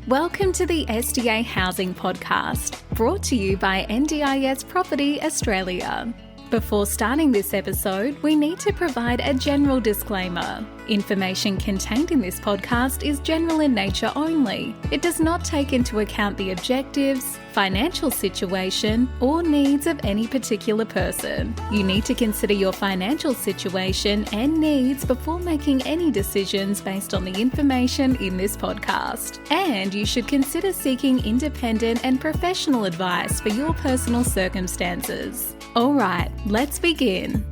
Welcome to the SDA Housing Podcast, brought to you by NDIS Property Australia. Before starting this episode, we need to provide a general disclaimer. Information contained in this podcast is general in nature only. It does not take into account the objectives, financial situation, or needs of any particular person. You need to consider your financial situation and needs before making any decisions based on the information in this podcast. And you should consider seeking independent and professional advice for your personal circumstances. All right, let's begin.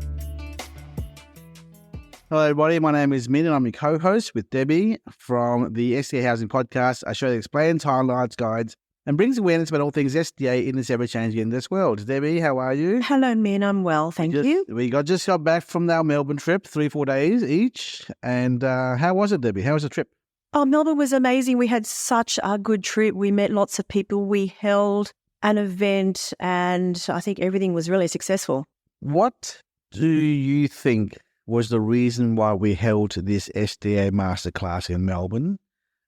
Hello, everybody. My name is Minh and I'm your co-host with Debbie from the SDA Housing Podcast. I show that explains, highlights, guides, and brings awareness about all things SDA in this ever-changing in this world. Debbie, how are you? Hello, Minh. I'm well, thank you. We just got back from our Melbourne trip, 3-4 days each. And how was it, Debbie? How was the trip? Oh, Melbourne was amazing. We had such a good trip. We met lots of people. We held an event and I think everything was really successful. What do you think was the reason why we held this SDA Masterclass in Melbourne?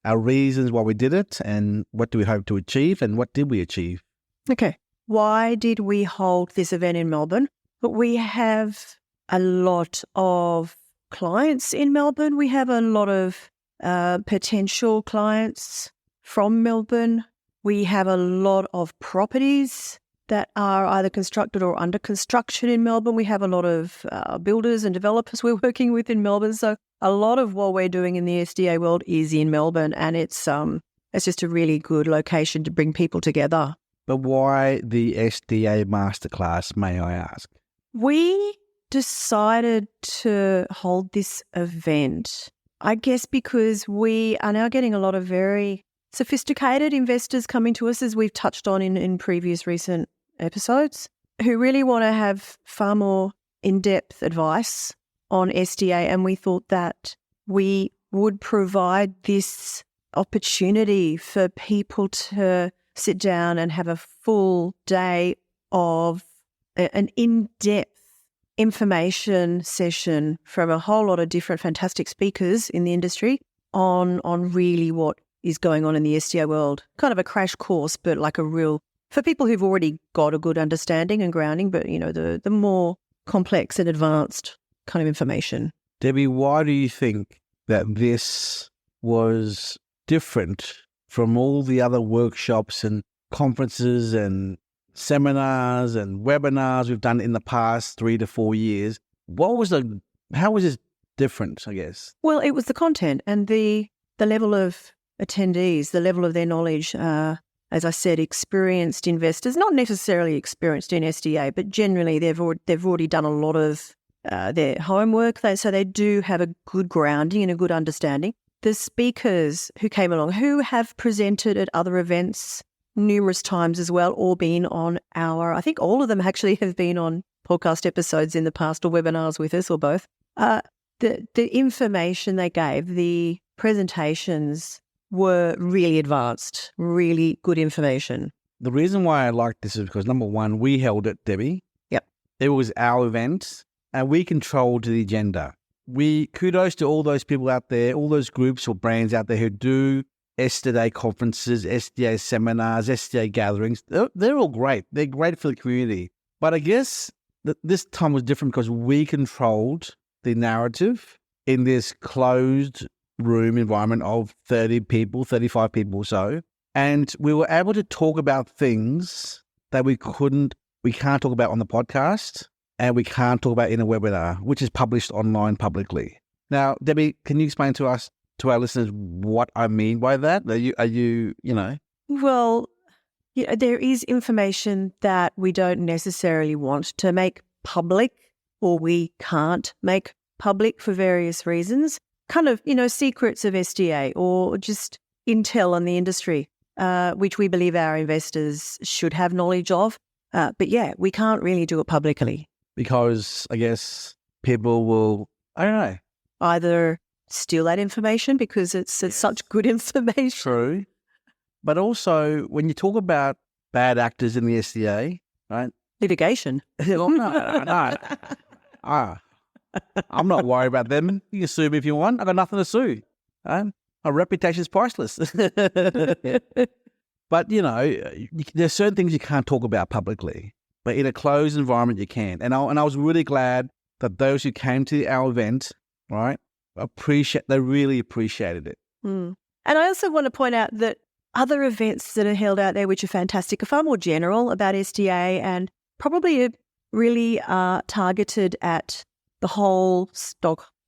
Our reasons why we did it, and what do we hope to achieve, and what did we achieve? Okay. Why did we hold this event in Melbourne? But we have a lot of clients in Melbourne. We have a lot of potential clients from Melbourne. We have a lot of properties that are either constructed or under construction in Melbourne. We have a lot of builders and developers we're working with in Melbourne. So a lot of what we're doing in the SDA world is in Melbourne, and it's just a really good location to bring people together. But why the SDA Masterclass, may I ask? We decided to hold this event, I guess, because we are now getting a lot of very sophisticated investors coming to us, as we've touched on in previous recent episodes, who really want to have far more in-depth advice on SDA. And we thought that we would provide this opportunity for people to sit down and have a full day of an in-depth information session from a whole lot of different fantastic speakers in the industry on really what is going on in the SDA world. Kind of a crash course, but like a real, for people who've already got a good understanding and grounding, but, you know, the more complex and advanced kind of information. Debbie, why do you think that this was different from all the other workshops and conferences and seminars and webinars we've done in the past 3 to 4 years? How was this different, I guess? Well, it was the content and the level of attendees, the level of their knowledge, as I said, experienced investors, not necessarily experienced in SDA, but generally they've already done a lot of their homework, so they do have a good grounding and a good understanding. The speakers who came along, who have presented at other events numerous times as well, or been on I think all of them actually have been on podcast episodes in the past or webinars with us or both. The information they gave, the presentations were really advanced, really good information. The reason why I like this is because, number one, we held it, Debbie. Yep. It was our event and we controlled the agenda. Kudos to all those people out there, all those groups or brands out there who do SDA conferences, SDA seminars, SDA gatherings. They're all great. They're great for the community. But I guess this time was different because we controlled the narrative in this closed room environment of 30 people, 35 people or so. And we were able to talk about things that we can't talk about on the podcast and we can't talk about in a webinar, which is published online publicly. Now, Debbie, can you explain to us, to our listeners, what I mean by that? Are you know? Well, yeah, there is information that we don't necessarily want to make public, or we can't make public for various reasons. Kind of, secrets of SDA or just intel on the industry, which we believe our investors should have knowledge of. But yeah, we can't really do it publicly. Because I guess people will, I don't know, either steal that information because it's such good information. True. But also, when you talk about bad actors in the SDA, right? Litigation. No. I'm not worried about them. You can sue me if you want. I've got nothing to sue. Our reputation is priceless. But, there's certain things you can't talk about publicly, but in a closed environment you can. And I was really glad that those who came to our event, right, they really appreciated it. Mm. And I also want to point out that other events that are held out there, which are fantastic, are far more general about SDA and probably really are targeted at the whole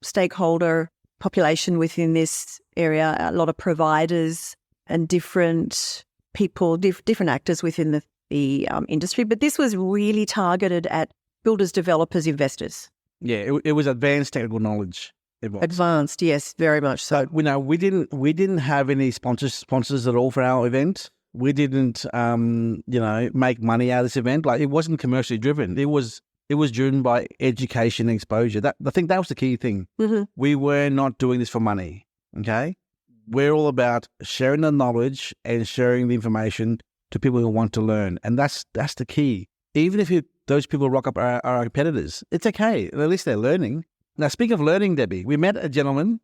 stakeholder population within this area, a lot of providers and different people, different actors within the industry. But this was really targeted at builders, developers, investors. Yeah, it was advanced technical knowledge. Advanced, yes, very much so. We didn't have any sponsors at all for our event. We didn't, make money out of this event. Like, it wasn't commercially driven. It was driven by education and exposure. I think that was the key thing. Mm-hmm. We were not doing this for money. Okay, we're all about sharing the knowledge and sharing the information to people who want to learn, and that's the key. Even if those people rock up our competitors, it's okay. At least they're learning. Now, speaking of learning, Debbie, we met a gentleman,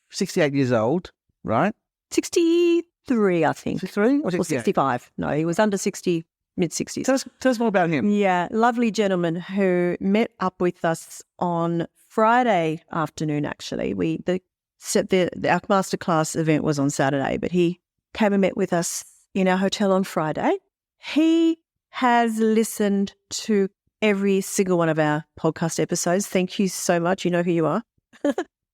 68 years old, right? 63, I think. 63 or 65. No, he was under 60, mid-60s. Tell us more about him. Yeah, lovely gentleman who met up with us on Friday afternoon, actually. Our Masterclass event was on Saturday, but he came and met with us in our hotel on Friday. He has listened to every single one of our podcast episodes. Thank you so much. You know who you are.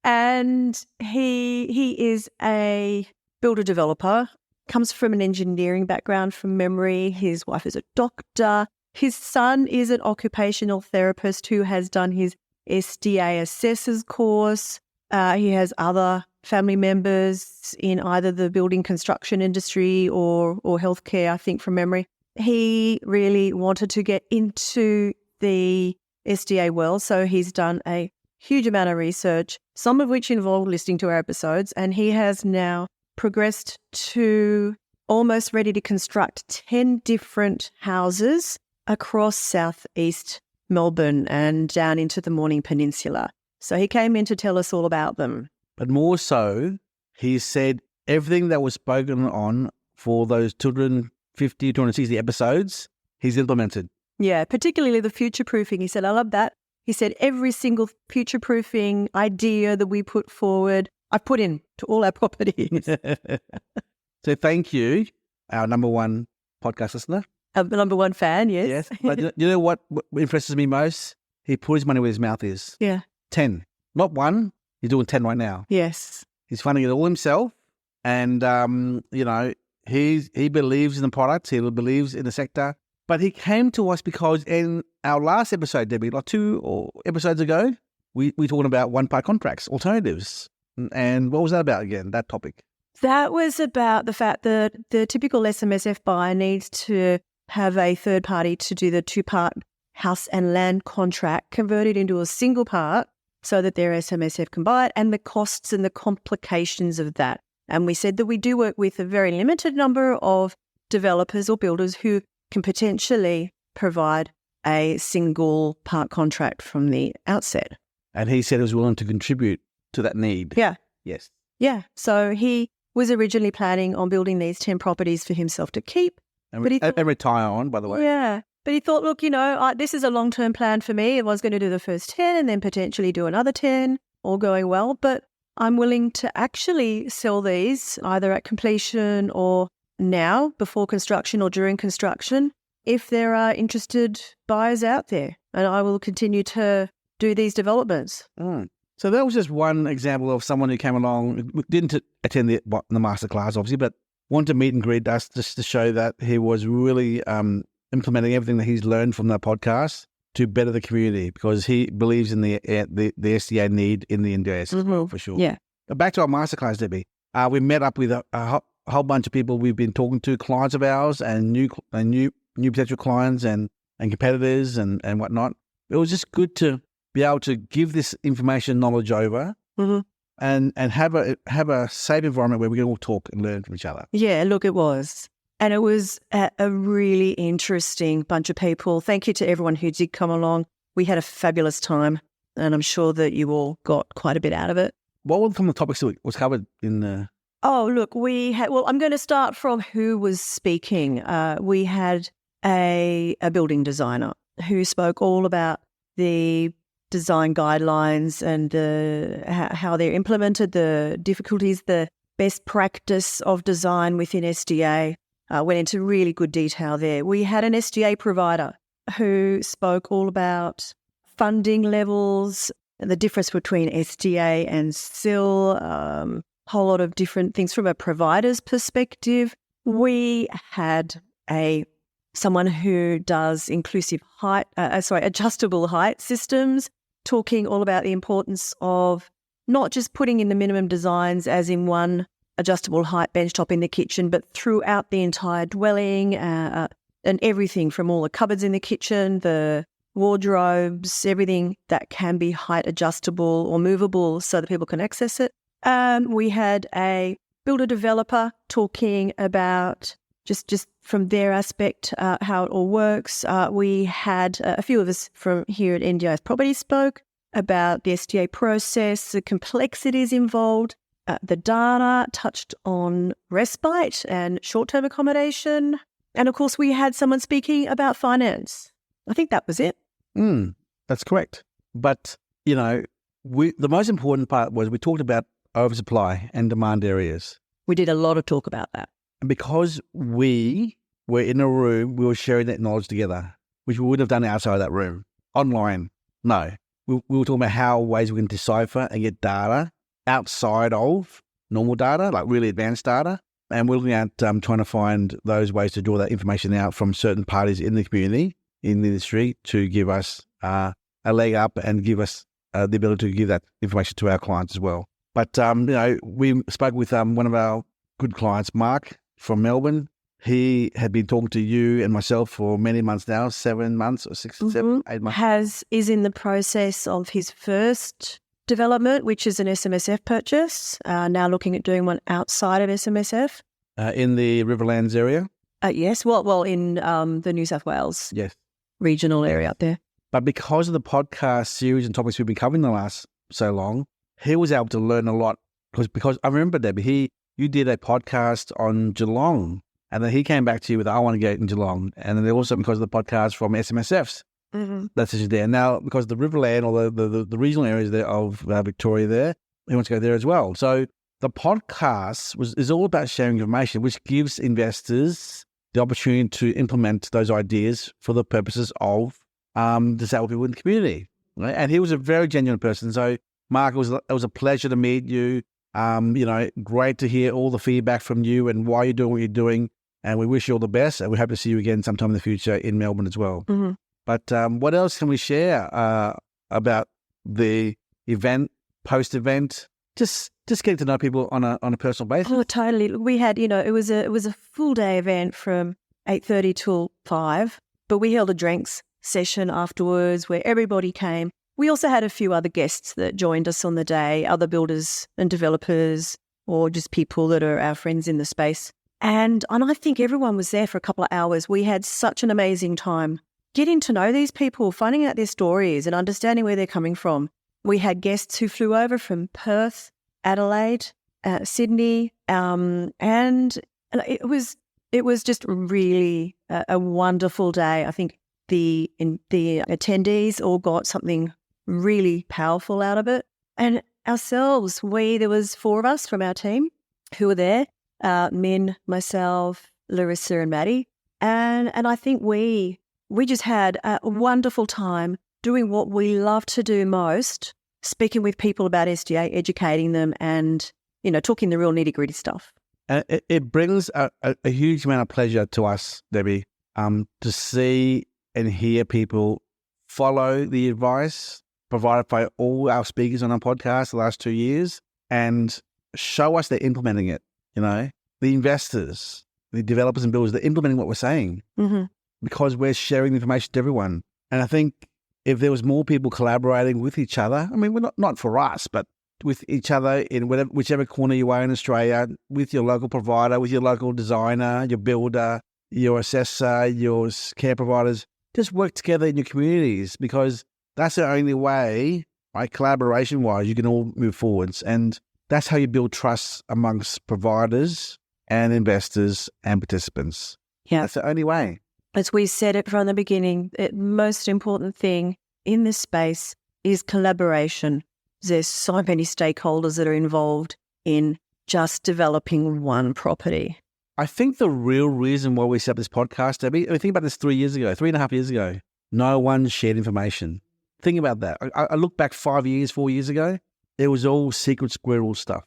And he is a builder developer, comes from an engineering background from memory. His wife is a doctor. His son is an occupational therapist who has done his SDA assessors course. He has other family members in either the building construction industry or healthcare, I think, from memory. He really wanted to get into the SDA world, so he's done a huge amount of research, some of which involved listening to our episodes, and he has now progressed to almost ready to construct 10 different houses across southeast Melbourne and down into the Morning Peninsula. So he came in to tell us all about them. But more so, he said everything that was spoken on for those 250, 260 episodes, he's implemented. Yeah, particularly the future-proofing. He said, I love that. He said every single future-proofing idea that we put forward, I put in to all our properties. So thank you, our number one podcast listener. Our number one fan, yes. Yes. But you know what impresses me most? He put his money where his mouth is. Yeah. 10. Not one. He's doing 10 right now. Yes. He's funding it all himself. And, he believes in the product. He believes in the sector. But he came to us because in our last episode, Debbie, like 2 episodes ago, we talked about one-part contracts, alternatives. And what was that about again, that topic? That was about the fact that the typical SMSF buyer needs to have a third party to do the 2-part house and land contract converted into a single part so that their SMSF can buy it, and the costs and the complications of that. And we said that we do work with a very limited number of developers or builders who can potentially provide a single part contract from the outset. And he said he was willing to contribute to that need. Yeah. Yes. Yeah. So he was originally planning on building these 10 properties for himself to keep. And retire on, by the way. Yeah. But he thought, look, this is a long-term plan for me. I was going to do the first 10 and then potentially do another 10, all going well. But I'm willing to actually sell these either at completion or now, before construction or during construction, if there are interested buyers out there. And I will continue to do these developments. Mm. So that was just one example of someone who came along, didn't attend the masterclass, obviously, but wanted to meet and greet us just to show that he was really implementing everything that he's learned from that podcast to better the community, because he believes in the SDA need in the NDIS for sure. Yeah. But back to our masterclass, Debbie. We met up with a whole bunch of people we've been talking to, clients of ours and new potential clients and competitors and whatnot. It was just good to be able to give this information knowledge over and have a safe environment where we can all talk and learn from each other. Yeah, look, it was. And it was a really interesting bunch of people. Thank you to everyone who did come along. We had a fabulous time, and I'm sure that you all got quite a bit out of it. What were some of the topics that was covered in the Oh, look, I'm going to start from who was speaking. We had a building designer who spoke all about the design guidelines and how they're implemented, the difficulties, the best practice of design within SDA. Went into really good detail there. We had an SDA provider who spoke all about funding levels and the difference between SDA and SIL, whole lot of different things from a provider's perspective. We had someone who does adjustable height systems, talking all about the importance of not just putting in the minimum designs as in one adjustable height benchtop in the kitchen, but throughout the entire dwelling and everything from all the cupboards in the kitchen, the wardrobes, everything that can be height adjustable or movable so that people can access it. We had a builder developer talking about just from their aspect how it all works. We had a few of us from here at NDIS Property spoke about the SDA process, the complexities involved. The data touched on respite and short-term accommodation. And, of course, we had someone speaking about finance. I think that was it. That's correct. But, the most important part was we talked about oversupply and demand areas. We did a lot of talk about that. And because we were in a room, we were sharing that knowledge together, which we wouldn't have done outside of that room. Online, no. We were talking about ways we can decipher and get data outside of normal data, like really advanced data. And we're looking at trying to find those ways to draw that information out from certain parties in the community, in the industry, to give us a leg up and give us the ability to give that information to our clients as well. But, we spoke with one of our good clients, Mark from Melbourne. He had been talking to you and myself for many months now, 7 months or 6, 7, 8 months. Is in the process of his first development, which is an SMSF purchase, now looking at doing one outside of SMSF. In the Riverlands area? Yes, well, in the New South Wales regional area up there. But because of the podcast series and topics we've been covering the last so long, he was able to learn a lot. Because I remember, Debbie, you did a podcast on Geelong, and then he came back to you with, I want to get in Geelong. And then also because of the podcast from SMSFs, that's just there. Now, because the Riverland or the regional areas there of Victoria there, he wants to go there as well. So the podcast is all about sharing information, which gives investors the opportunity to implement those ideas for the purposes of disabled people in the community. Right? And he was a very genuine person. So, Mark, it was a pleasure to meet you. Great to hear all the feedback from you and why you're doing what you're doing. And we wish you all the best. And we hope to see you again sometime in the future in Melbourne as well. Mm-hmm. But what else can we share about the event, post-event? Just getting to know people on a personal basis. Oh, totally. We had, it was a full day event from 8:30 till 5, but we held a drinks session afterwards where everybody came. We also had a few other guests that joined us on the day, other builders and developers or just people that are our friends in the space. And I think everyone was there for a couple of hours. We had such an amazing time getting to know these people, finding out their stories and understanding where they're coming from. We had guests who flew over from Perth, Adelaide, Sydney, and it was just really a wonderful day. I think the attendees all got something really powerful out of it. And ourselves, there was 4 of us from our team who were there, Minh, myself, Larissa and Maddie. And I think we just had a wonderful time doing what we love to do most, speaking with people about SDA, educating them and, talking the real nitty-gritty stuff. It brings a huge amount of pleasure to us, Debbie, to see and hear people follow the advice provided by all our speakers on our podcast the last 2 years and show us they're implementing it. The investors, the developers and builders, they're implementing what we're saying because we're sharing the information to everyone. And I think if there was more people collaborating with each other, I mean, we're not for us, but with each other in whichever corner you are in Australia, with your local provider, with your local designer, your builder, your assessor, your care providers, just work together in your communities because that's the only way, right, collaboration-wise, you can all move forwards. And That's how you build trust amongst providers and investors and participants. Yeah. That's the only way. As we said it from the beginning, the most important thing in this space is collaboration. There's so many stakeholders that are involved in just developing one property. I think the real reason why we set up this podcast, Debbie, I think about this 3.5 years ago, no one shared information. Think about that. I look back 4 years ago, it was all secret squirrel stuff.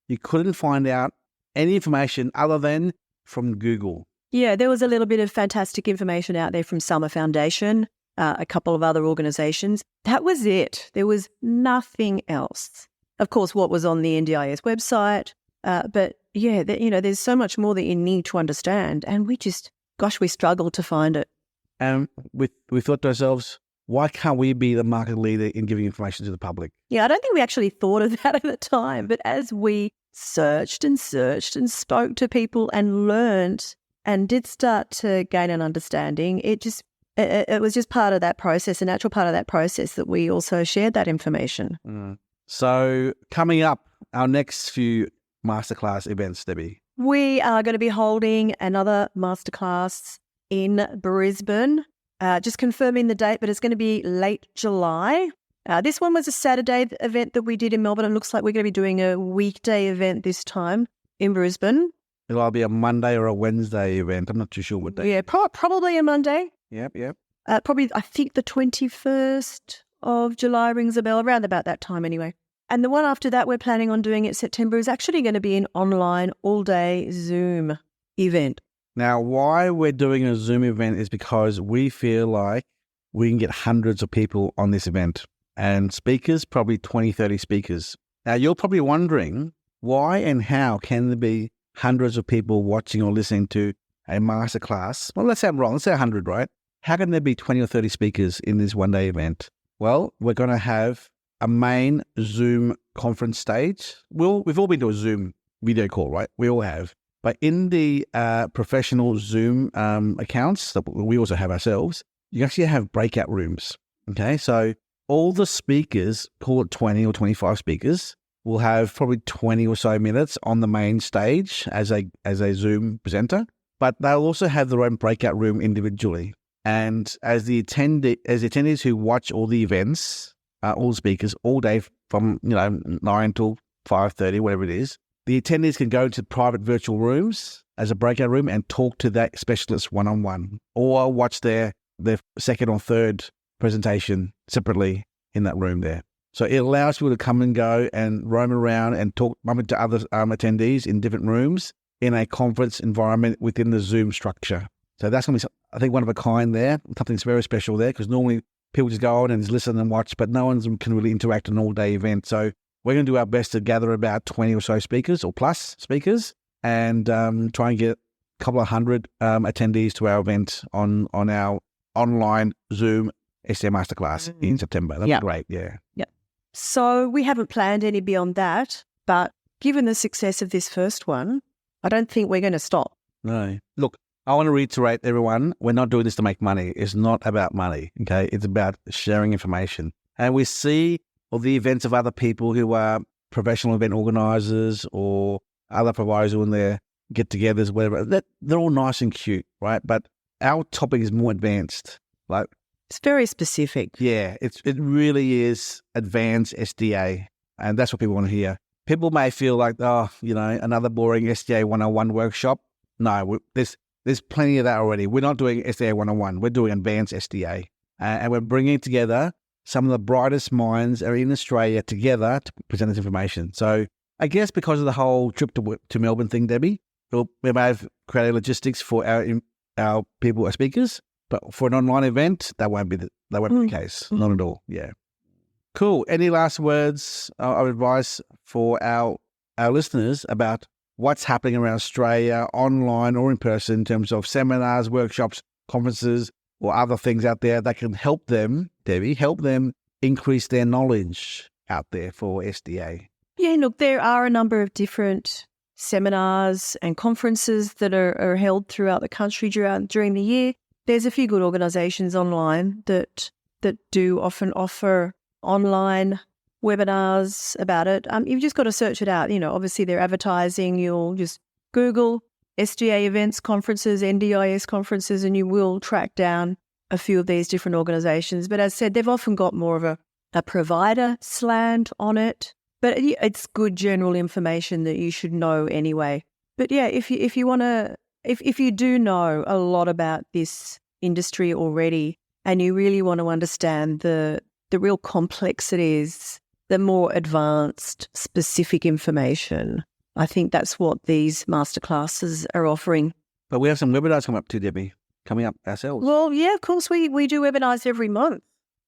You couldn't find out any information other than from Google. Yeah, there was a little bit of fantastic information out there from Summer Foundation, a couple of other organisations. That was it. There was nothing else. Of course, what was on the NDIS website, but yeah, there's so much more that you need to understand, and we struggled to find it. And we thought to ourselves, why can't we be the market leader in giving information to the public? Yeah, I don't think we actually thought of that at the time, but as we searched and spoke to people and learned and did start to gain an understanding, it was just part of that process, a natural part of that process, that we also shared that information. So coming up, our next few Masterclass events, Debbie. We are going to be holding another Masterclass in Brisbane. Just confirming the date, but it's going to be late July. This one was a Saturday event that we did in Melbourne. It looks like we're going to be doing a weekday event this time in Brisbane. It'll either be a Monday or a Wednesday event. I'm not too sure what day. Yeah, probably a Monday. Yep. Probably, I think the 21st of July rings a bell, around about that time anyway. And the one after that we're planning on doing in September is actually going to be an online all-day Zoom event. Now, why we're doing a Zoom event is because we feel like we can get hundreds of people on this event, and speakers, probably 20, 30 speakers. Now, you're probably wondering why and how can there be hundreds of people watching or listening to a masterclass? Well, let's say I'm wrong. Let's say 100, right? How can there be 20 or 30 speakers in this one-day event? Well, we're going to have a main Zoom conference stage. We've all been to a Zoom video call, right? We all have. But in the professional Zoom accounts that we also have ourselves, you actually have breakout rooms. Okay, so all the speakers, call it 20 or 25 speakers, will have probably 20 or so minutes on the main stage as a Zoom presenter. But they'll also have their own breakout room individually. And as the attendees who watch all the events, all the speakers, all day from 9 till 5:30, whatever it is, the attendees can go to private virtual rooms as a breakout room and talk to that specialist one-on-one, or watch their second or third presentation separately in that room there. So it allows people to come and go and roam around and talk to other attendees in different rooms in a conference environment within the Zoom structure. So that's going to be, I think, one of a kind there. Something's very special there, because normally people just go on and just listen and watch, but no one can really interact in an all-day event. So we're going to do our best to gather about 20 or so speakers or plus speakers and try and get a couple of hundred attendees to our event on our online Zoom SDA Masterclass in September. That'd be great, yeah. So we haven't planned any beyond that, but given the success of this first one, I don't think we're going to stop. No. Look, I want to reiterate, everyone, we're not doing this to make money. It's not about money, okay? It's about sharing information. And we see all the events of other people who are professional event organisers or other providers doing their get-togethers, whatever. They're all nice and cute, right? But our topic is more advanced. Like, it's very specific. Yeah, it really is advanced SDA, and that's what people want to hear. People may feel like, another boring SDA 101 workshop. No, there's plenty of that already. We're not doing SDA 101. We're doing advanced SDA, and we're bringing together some of the brightest minds in Australia together to present this information. So I guess because of the whole trip to Melbourne thing, Debbie, we may have created logistics for our people, our speakers. But for an online event, that won't be the case. Not at all. Yeah. Cool. Any last words of advice for our listeners about what's happening around Australia, online or in person, in terms of seminars, workshops, conferences, or other things out there that can help them, Debbie, increase their knowledge out there for SDA? Yeah, look, there are a number of different seminars and conferences that are held throughout the country during the year. There's a few good organisations online that do often offer online webinars about it. You've just got to search it out. Obviously they're advertising. You'll just Google SDA events, conferences, NDIS conferences, and you will track down a few of these different organisations. But as I said, they've often got more of a provider slant on it. But it's good general information that you should know anyway. But yeah, if you do know a lot about this industry already and you really want to understand the real complexities, the more advanced specific information, I think that's what these masterclasses are offering. But we have some webinars coming up too, Debbie, coming up ourselves. Well, yeah, of course, we do webinars every month.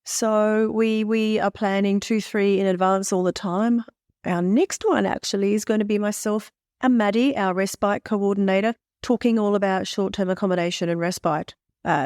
So we are planning 2-3 in advance all the time. Our next one actually is going to be myself and Maddie, our respite coordinator, talking all about short-term accommodation and respite.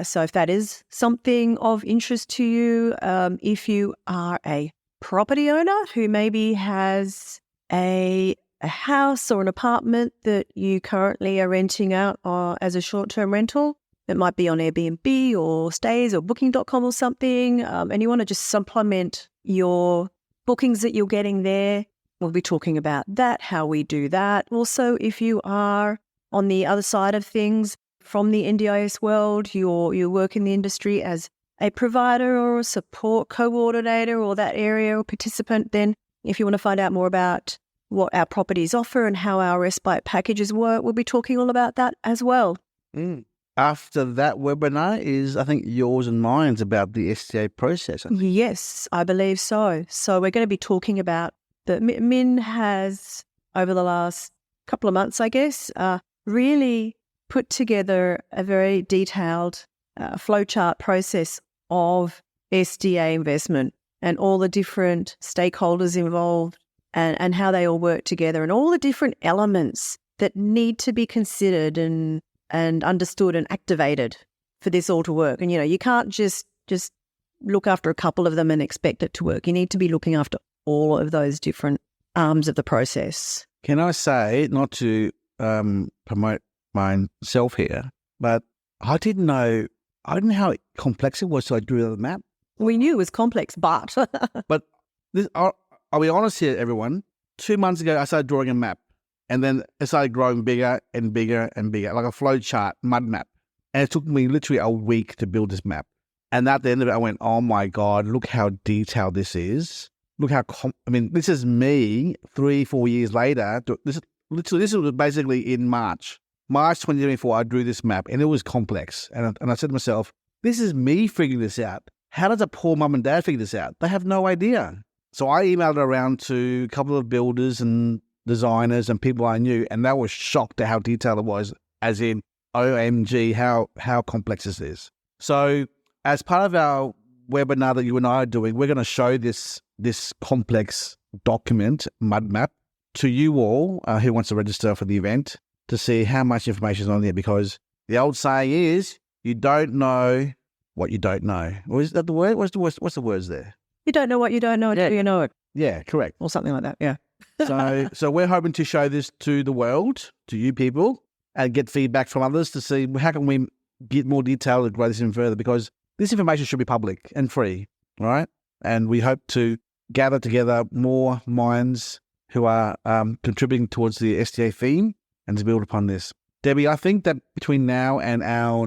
So if that is something of interest to you, if you are a property owner who maybe has a house or an apartment that you currently are renting out as a short-term rental, it might be on Airbnb or Stays or Booking.com or something, and you want to just supplement your bookings that you're getting there, we'll be talking about that, how we do that. Also, if you are on the other side of things from the NDIS world, you work in the industry as a provider or a support coordinator or that area or participant, then if you want to find out more about what our properties offer and how our respite packages work, we'll be talking all about that as well. After that webinar is, I think, yours and mine's about the SDA process. Yes, I believe so. So we're going to be talking about that. Minh has, over the last couple of months, I guess, really put together a very detailed flowchart process of SDA investment and all the different stakeholders involved and how they all work together and all the different elements that need to be considered and understood and activated for this all to work. And, you can't just look after a couple of them and expect it to work. You need to be looking after all of those different arms of the process. Can I say, not to promote myself here, but I didn't know how complex it was, so I drew the map. We knew it was complex, but... But I'll be honest here, everyone. 2 months ago, I started drawing a map, and then it started growing bigger and bigger and bigger, like a flow chart, mud map. And it took me literally a week to build this map. And at the end of it, I went, oh my God, look how detailed this is. Look how, this is me 3-4 years later. This was basically in March 2024, I drew this map, and it was complex. And I said to myself, this is me figuring this out. How does a poor mum and dad figure this out? They have no idea. So I emailed around to a couple of builders and designers and people I knew, and they were shocked at how detailed it was, as in, OMG, how complex is this? So as part of our webinar that you and I are doing, we're going to show this complex document, mud map, to you all who wants to register for the event to see how much information is on there, because the old saying is, you don't know what you don't know. Or is that the word? What's the words there? You don't know what you don't know until you know it. Yeah, correct. Or something like that, yeah. So we're hoping to show this to the world, to you people, and get feedback from others to see how can we get more detail and grow this even further, because this information should be public and free, all right? And we hope to gather together more minds who are contributing towards the SDA theme and to build upon this. Debbie, I think that between now and our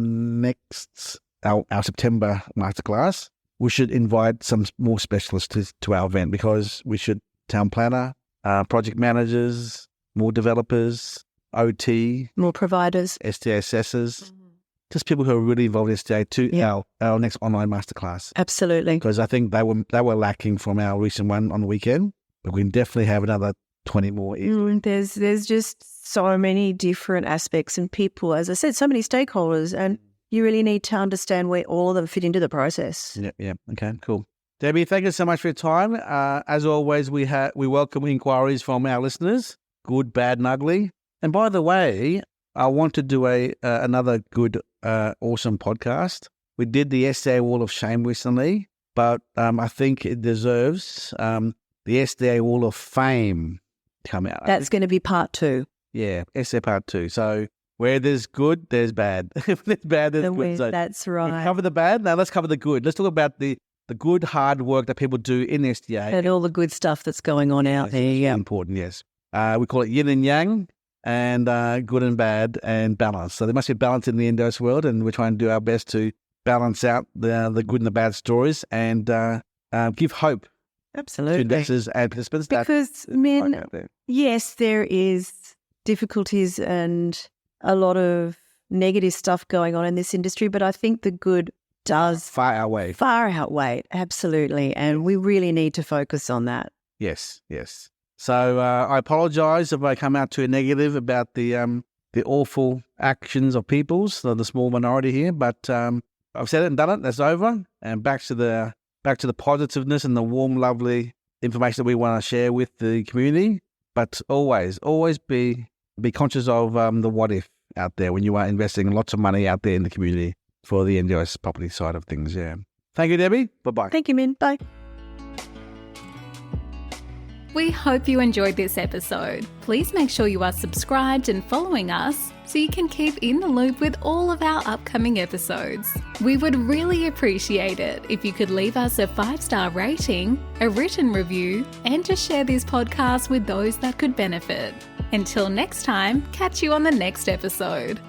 September masterclass, we should invite some more specialists to our event, because we should town planner, project managers, more developers, OT, more providers, SDA assessors, just people who are really involved in SDA to our next online masterclass. Absolutely. Because I think they were lacking from our recent one on the weekend, but we can definitely have another 20 more. There's just so many different aspects and people, as I said, so many stakeholders, and you really need to understand where all of them fit into the process. Yeah. Okay, cool. Debbie, thank you so much for your time. As always, we welcome inquiries from our listeners, good, bad, and ugly. And by the way, I want to do another good, awesome podcast. We did the SDA Wall of Shame recently, but I think it deserves the SDA Wall of Fame to come out. That's going to be part 2. Yeah, SDA part 2. So where there's good, there's bad. If there's bad, there's good. So that's right. we cover the bad. Now let's cover the good. Let's talk about the the good hard work that people do in SDA. And all the good stuff that's going on out there. Yeah. Important, yes. We call it yin and yang, and good and bad, and balance. So there must be balance in the NDIS world, and we're trying to do our best to balance out the good and the bad stories and give hope Absolutely. to investors and participants. Because, yes, there is difficulties and a lot of negative stuff going on in this industry, but I think the good does far outweigh. Absolutely. And we really need to focus on that. Yes. So I apologise if I come out too negative about the awful actions of peoples, the small minority here, but I've said it and done it. That's over, and back to the positiveness and the warm, lovely information that we want to share with the community. But always be conscious of the what if out there when you are investing lots of money out there in the community for the NDIS property side of things. Yeah. Thank you, Debbie. Bye-bye. Thank you, Minh. Bye. We hope you enjoyed this episode. Please make sure you are subscribed and following us so you can keep in the loop with all of our upcoming episodes. We would really appreciate it if you could leave us a 5-star rating, a written review, and to share this podcast with those that could benefit. Until next time, catch you on the next episode.